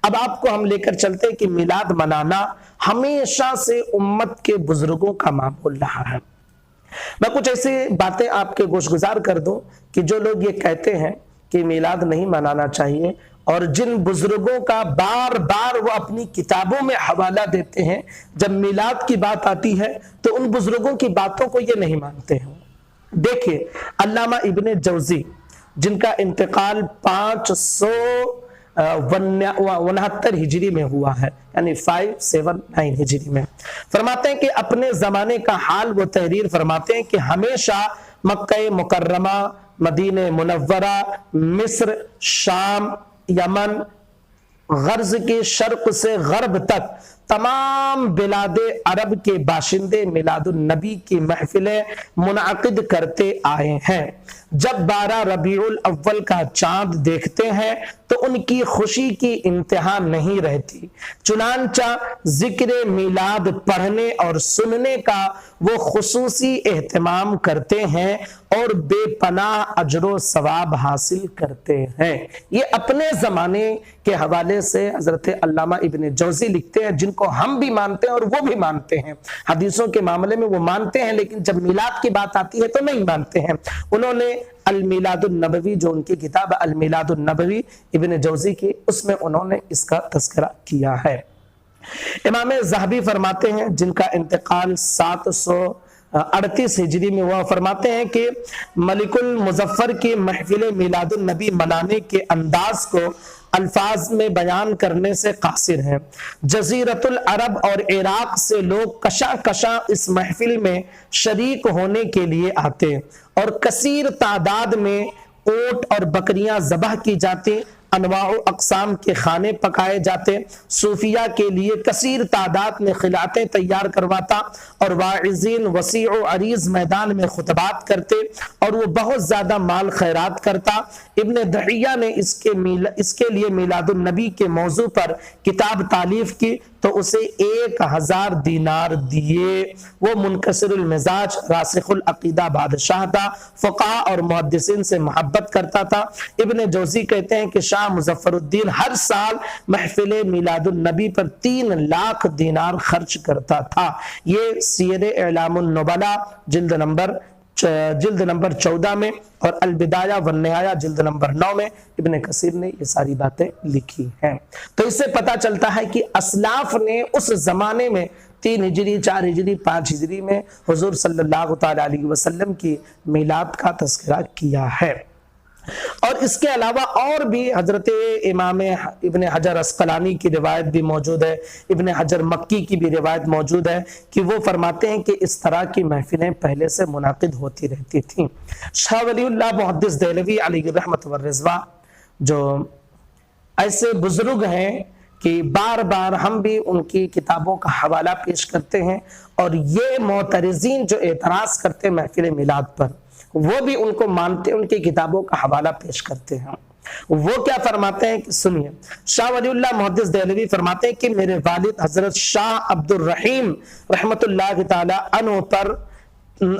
اب آپ کو ہم لے کر چلتے کہ میلاد منانا ہمیشہ سے امت کے بزرگوں کا معمول رہا ہے۔ میں کچھ ایسی باتیں آپ کے گوشگزار کر دوں کہ جو لوگ یہ کہتے ہیں کہ میلاد نہیں منانا چاہیے، اور جن بزرگوں کا بار بار وہ اپنی کتابوں میں حوالہ دیتے ہیں، جب میلاد کی بات آتی ہے تو ان بزرگوں کی باتوں کو یہ نہیں مانتے ہیں۔ دیکھیں علامہ ابن جوزی جن کا انتقال 569 ہجری میں ہوا ہے، یعنی 579 ہجری میں، فرماتے ہیں کہ اپنے زمانے کا حال وہ تحریر فرماتے ہیں کہ ہمیشہ مکہ مکرمہ، مدینہ منورہ، مصر، شام، یمن، غرض کے شرق سے غرب تک تمام بلاد عرب کے باشندے میلاد النبی کی محفلیں منعقد کرتے آئے ہیں۔ جب 12 ربیع الاول کا چاند دیکھتے ہیں تو ان کی خوشی کی انتہا نہیں رہتی، چنانچہ ذکر میلاد پڑھنے اور سننے کا وہ خصوصی اہتمام کرتے ہیں اور بے پناہ اجر و ثواب حاصل کرتے ہیں۔ یہ اپنے زمانے کے حوالے سے حضرت علامہ ابن جوزی لکھتے ہیں، جن کو ہم بھی مانتے ہیں اور وہ بھی مانتے ہیں۔ حدیثوں کے معاملے میں وہ مانتے ہیں، لیکن جب میلاد کی بات آتی ہے تو نہیں مانتے ہیں۔ انہوں نے المیلاد النبوی، جو ان کی کتاب المیلاد النبوی ابن جوزی کی، اس میں انہوں نے اس کا تذکرہ کیا ہے۔ امام ذہبی فرماتے ہیں جن کا انتقال 738 ہجری میں ہوا، فرماتے ہیں کہ ملک المظفر کی محفل میلاد النبی منانے کے انداز کو الفاظ میں بیان کرنے سے قاصر ہیں۔ جزیرۃ العرب اور عراق سے لوگ کشاں کشاں اس محفل میں شریک ہونے کے لیے آتے اور کثیر تعداد میں اونٹ اور بکریاں ذبح کی جاتی، انواع و اقسام کے کھانے پکائے جاتے، صوفیہ کے لیے کثیر تعداد میں خلعتیں تیار کرواتا اور واعظین وسیع و عریض میدان میں خطبات کرتے اور وہ بہت زیادہ مال خیرات کرتا۔ ابن دحیہ نے اس کے لیے میلاد النبی کے موضوع پر کتاب تالیف کی تو اسے 1000 دینار دیے۔ وہ منکسر المزاج، راسخ العقیدہ بادشاہ تھا، فقہاء اور محدثین سے محبت کرتا تھا۔ ابن جوزی کہتے ہیں کہ شاہ مظفر الدین ہر سال محفل میلاد النبی پر 3 لاکھ دینار خرچ کرتا تھا۔ یہ سیر اعلام النبلاء جلد نمبر 14 میں اور البدایہ والنہایہ جلد نمبر 9 میں ابن کثیر نے یہ ساری باتیں لکھی ہیں۔ تو اس سے پتہ چلتا ہے کہ اسلاف نے اس زمانے میں 3 ہجری، 4 ہجری، 5 ہجری میں حضور صلی اللہ تعالی علیہ وسلم کی میلاد کا تذکرہ کیا ہے۔ اور اس کے علاوہ اور بھی حضرت امام ابن حجر عسقلانی کی روایت بھی موجود ہے، ابن حجر مکی کی بھی روایت موجود ہے کہ وہ فرماتے ہیں کہ اس طرح کی محفلیں پہلے سے منعقد ہوتی رہتی تھیں۔ شاہ ولی اللہ محدث دہلوی علیہ رحمت والرضوان جو ایسے بزرگ ہیں کہ بار بار ہم بھی ان کی کتابوں کا حوالہ پیش کرتے ہیں، اور یہ معترضین جو اعتراض کرتے ہیں محفل میلاد پر، وہ بھی ان کو مانتے، ان کی کتابوں کا حوالہ پیش کرتے ہیں۔ وہ کیا فرماتے ہیں کہ سنیے، شاہ ولی اللہ محدث دہلوی فرماتے ہیں کہ میرے والد حضرت شاہ عبد الرحیم رحمت اللہ تعالی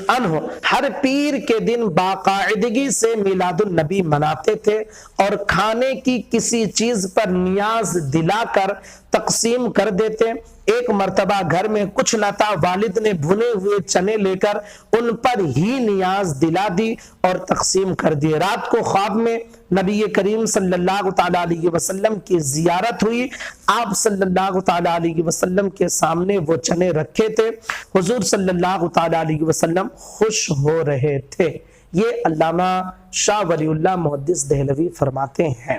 عنہ ہر پیر کے دن باقاعدگی سے میلاد النبی مناتے تھے اور کھانے کی کسی چیز پر نیاز دلا کر تقسیم کر دیتے۔ ایک مرتبہ گھر میں کچھ نہ تھا، والد نے بھنے ہوئے چنے لے کر ان پر ہی نیاز دلا دی اور تقسیم کر دی۔ رات کو خواب میں نبی کریم صلی اللہ تعالی علیہ وسلم کی زیارت ہوئی، آپ صلی اللہ تعالی علیہ وسلم کے سامنے وہ چنے رکھے تھے، حضور صلی اللہ تعالی علیہ وسلم خوش ہو رہے تھے۔ یہ علامہ شاہ ولی اللہ محدث دہلوی فرماتے ہیں۔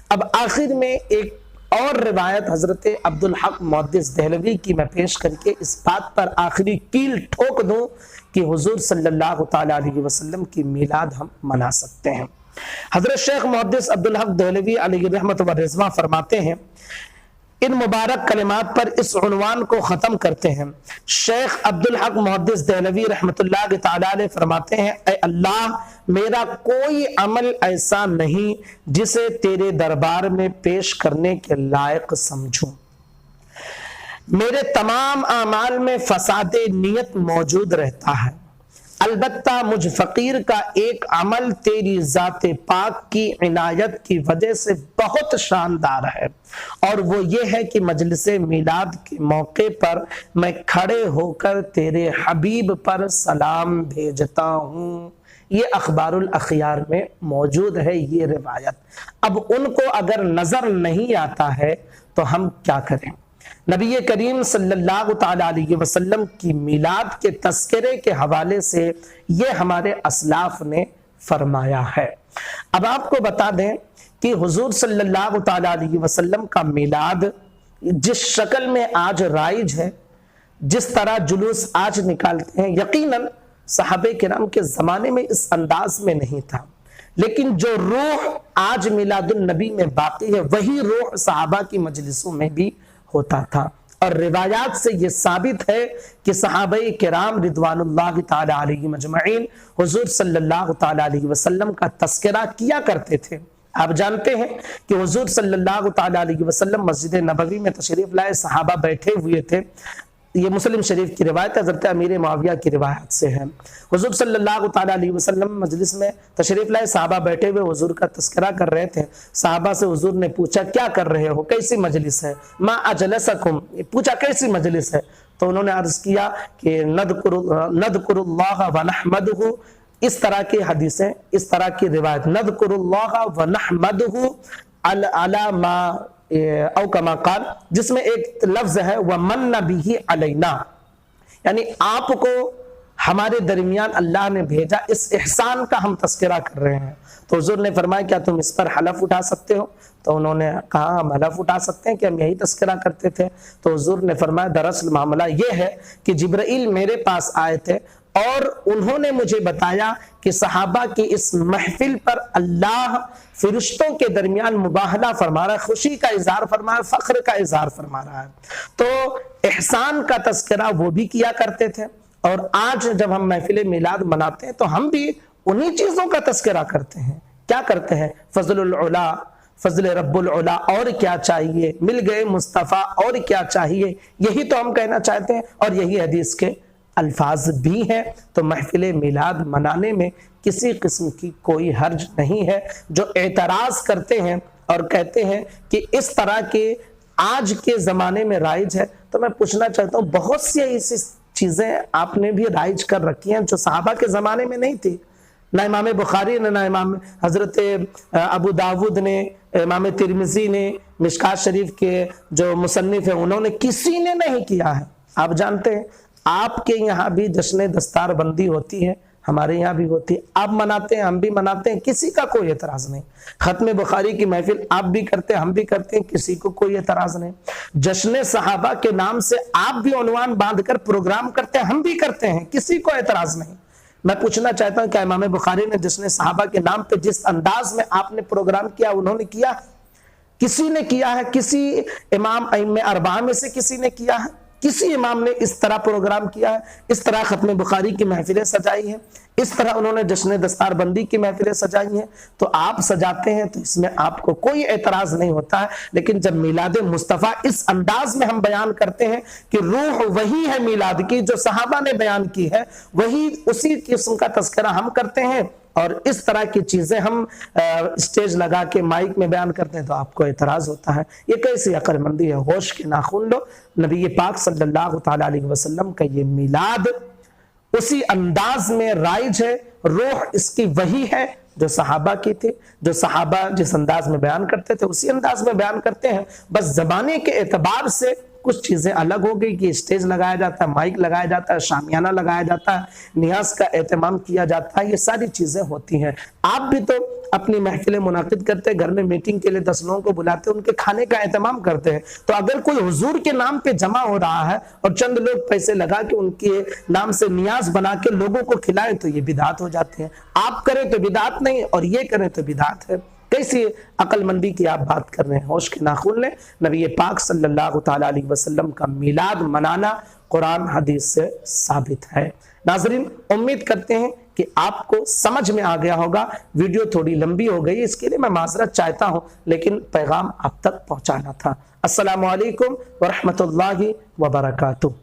اب آخر میں ایک اور روایت حضرت عبدالحق محدث دہلوی کی میں پیش کر کے اس بات پر آخری کیل ٹھوک دوں کہ حضور صلی اللہ تعالی علیہ وسلم کی میلاد ہم منا سکتے ہیں۔ حضرت شیخ محدث عبدالحق دہلوی علیہ رحمت والرضوان فرماتے ہیں، ان مبارک کلمات پر اس عنوان کو ختم کرتے ہیں۔ شیخ عبدالحق محدث دہلوی رحمت اللہ تعالی علیہ فرماتے ہیں، اے اللہ، میرا کوئی عمل ایسا نہیں جسے تیرے دربار میں پیش کرنے کے لائق سمجھوں۔ میرے تمام اعمال میں فساد نیت موجود رہتا ہے، अलबत्ता मुझ फकीर का एक अमल तेरी ज़ात पाक की इनायत की वजह से बहुत शानदार है, और वो ये है कि मजलिस मिलाद के मौके पर मैं खड़े होकर तेरे हबीब पर सलाम भेजता हूँ। ये अखबारुल अखियार में मौजूद है ये रिवायत। अब उनको अगर नजर नहीं आता है तो हम क्या करें? नबी करीम सल्लल्लाहु ताला अलैहि वसल्लम की मिलाद के तस्करे के हवाले से ये हमारे असलाफ ने फरमाया है। अब आपको बता दें कि हुजूर सल्लल्लाहु ताला अलैहि वसल्लम का मिलाद जिस शक्ल में आज राइज है, जिस तरह जुलूस आज निकालते हैं, यकीनन सहाबे किराम के जमाने में इस अंदाज में नहीं था, लेकिन जो रूह आज मिलादुन नबी में बाकी है वही रूह सहाबा की मजलिसों में भी होता था। और रिवायात से ये साबित है कि सहाबाए किराम रिदवानुल्लाह ताला अलैहिम अजमईन हुजूर सल्लल्लाहु ताला अलैहि वसल्लम का तस्करा किया करते थे। आप जानते हैं कि हुजूर सल्लल्लाहु ताला अलैहि वसल्लम मस्जिद नबवी में तशरीफ लाए, सहाबा बैठे हुए थे। ये मुस्लिम शरीफ की रिवायत हज़रत अमीर मुआविया की रिवायत से है। हुजूर सल्लल्लाहु ताला अलैहि वसल्लम मजलिस में तशरीफ लाए, सहाबा बैठे हुए हुजूर का तस्करा कर रहे थे। सहाबा से हुजूर ने पूछा क्या कर रहे हो, कैसी मजलिस है? मा अजलसकुम, पूछा कैसी मजलिस है? तो उन्होंने अर्ज किया कि नज़कुरुल्लाह व नहमदहु, इस तरह की हदीसें, इस तरह की रिवायत, नज़कुरुल्लाह व नहमदहु अला मा औ कमा क़ाल, जिसमें एक लफ्ज है वह मन बिही अलैना, यानी आपको हमारे दरमियान अल्लाह ने भेजा, इस एहसान का हम तस्करा कर रहे हैं। तो हुजूर ने फरमाया क्या तुम इस पर हलफ उठा सकते हो? तो उन्होंने कहा हम हलफ उठा सकते हैं कि हम यही तस्करा करते थे। तो हुजूर ने फरमाया दरअसल मामला यह है कि जिब्राइल मेरे पास आए थे और उन्होंने मुझे बताया कि सहाबा की इस महफिल पर अल्लाह फिरिश्तों के दरमियान मुबाहला फरमा रहा है, खुशी का इजहार फरमा रहा है, फख्र का इजहार फरमा रहा है। तो एहसान का तस्करा वो भी किया करते थे, और आज जब हम महफिल मिलाद मनाते हैं तो हम भी उन्हीं चीजों का तस्करा करते हैं। क्या करते हैं? फजलुल उला, फजल रब्बुल उला, और क्या चाहिए, मिल गए मुस्तफ़ा, और क्या चाहिए, यही तो हम कहना चाहते हैं, और यही हदीस के अल्फाज भी हैं। तो महफिल मिलाद मनाने में किसी किस्म की कोई हर्ज नहीं है। जो एतराज करते हैं और कहते हैं कि इस तरह के आज के ज़माने में राइज है, तो मैं पूछना चाहता हूँ बहुत सी ऐसी चीज़ें आपने भी राइज कर रखी हैं जो सहाबा के ज़माने में नहीं थी। ना इमाम बुखारी ने, ना इमाम हज़रत अबू दाऊद ने, इमाम तिरमिज़ी ने, मिशकात शरीफ के जो मुसन्निफ हैं उन्होंने, किसी ने नहीं किया है। आप जानते हैं आपके यहाँ भी जश्न दस्तार बंदी होती है, हमारे यहाँ भी होती है, आप मनाते हैं, हम भी मनाते हैं, किसी का कोई एतराज नहीं। खत्म बुखारी की महफिल आप भी करते हैं, हम भी करते हैं, किसी को कोई एतराज नहीं। जश्न सहाबा के नाम से आप भी उन्वान बांधकर प्रोग्राम करते हैं, हम भी करते हैं, किसी को एतराज नहीं। मैं पूछना चाहता हूं कि इमाम बुखारी ने जश्न सहाबा के नाम पे जिस अंदाज में आपने प्रोग्राम किया उन्होंने किया? किसी ने किया है? किसी इमाम अइम्मे अरबा में से किसी ने किया है? किसी इमाम ने इस तरह प्रोग्राम किया है? इस तरह खत्म बुखारी की महफिलें सजाई हैं, इस तरह उन्होंने जश्न दस्तार बंदी की महफिलें सजाई हैं। तो आप सजाते हैं तो इसमें आपको कोई एतराज नहीं होता है, लेकिन जब मिलाद मुस्तफ़ा इस अंदाज में हम बयान करते हैं कि रूह वही है मिलाद की जो सहाबा ने बयान की है, वही उसी किस्म का तस्करा हम करते हैं, और इस तरह की चीजें हम स्टेज लगा के माइक में बयान करते हैं, तो आपको एतराज होता है। ये कैसी अक्लमंदी है? होश के नाखून लो। नबी पाक सल्लल्लाहु ताला अलैहि वसल्लम का ये मिलाद उसी अंदाज में राइज है, रूह इसकी वही है जो सहाबा की थी, जो सहाबा जिस अंदाज में बयान करते थे उसी अंदाज में बयान करते हैं। बस जमाने के एतबार से कुछ चीजें अलग हो गई कि स्टेज लगाया जाता है, माइक लगाया जाता है, शामियाना लगाया जाता है, नियाज का एहतमाम किया जाता है, ये सारी चीजें होती हैं। आप भी तो अपनी महफिलें मुनाकिद करते हैं, घर में मीटिंग के लिए 10 लोगों को बुलाते हैं, उनके खाने का एहतमाम करते हैं। तो अगर कोई हुजूर के नाम पे जमा हो रहा है और चंद लोग पैसे लगा के उनके नाम से नियाज बना के लोगों को खिलाएं, तो ये बिदात हो जाती है। आप करें तो बिदात नहीं, और ये करें तो बिदात है। कैसी अक्लमंदी की आप बात कर रहे हैं? होश के नाखून लें। नबी पाक सल्लल्लाहु ताला अलैहि वसल्लम का मिलाद मनाना कुरान हदीस से साबित है। नाज़रीन, उम्मीद करते हैं कि आपको समझ में आ गया होगा। वीडियो थोड़ी लंबी हो गई, इसके लिए मैं माजरत चाहता हूं, लेकिन पैगाम आप तक पहुंचाना था। अस्सलामु अलैकुम व रहमतुल्लाहि व बरकातुहू।